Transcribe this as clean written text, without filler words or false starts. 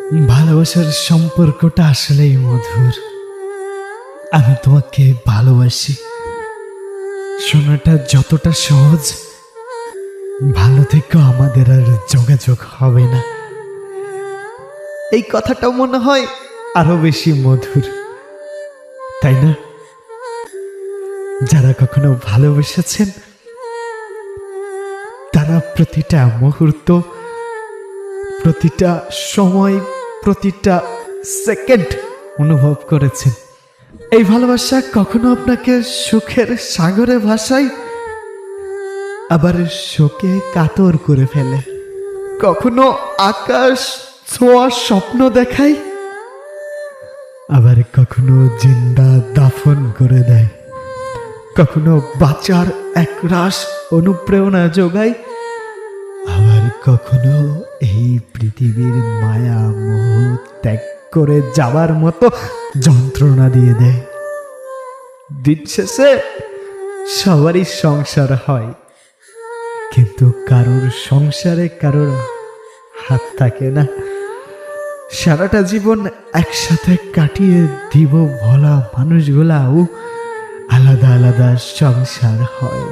ভালোবাসার সম্পর্কটা আসলেই মধুর। আমি তোমাকে ভালোবাসি শোনাটা যতটা সহজ, ভালো থেকেও আমাদের আর যোগাযোগ হবে না, এই কথাটা মনে হয় আরো বেশি মধুর, তাই না? যারা কখনো ভালোবেসেছেন তারা প্রতিটা মুহূর্ত, প্রতিটা সময়, প্রতিটা সেকেন্ড অনুভব করেছেন। এই ভালোবাসা কখনো আপনাকে সুখের সাগরে ভাসায়, আবার শোকে কাতর করে ফেলে। কখনো আকাশ ছোঁয়ার স্বপ্ন দেখায়, আবার কখনো জিন্দা দাফন করে দেয়। কখনো বাঁচার একরাশ অনুপ্রেরণা যোগায়, আবার কখনো এই পৃথিবীর মায়া মোহ ত্যাগ করে যাবার মতো যন্ত্রণা দিয়ে দেয়। দিন শেষে সবারই সংসার হয়, কিন্তু কারোর সংসারে কারোর হাত থাকে না। সারাটা জীবন একসাথে কাটিয়ে দিব ভোলা মানুষগুলাও আলাদা আলাদা সংসার হয়।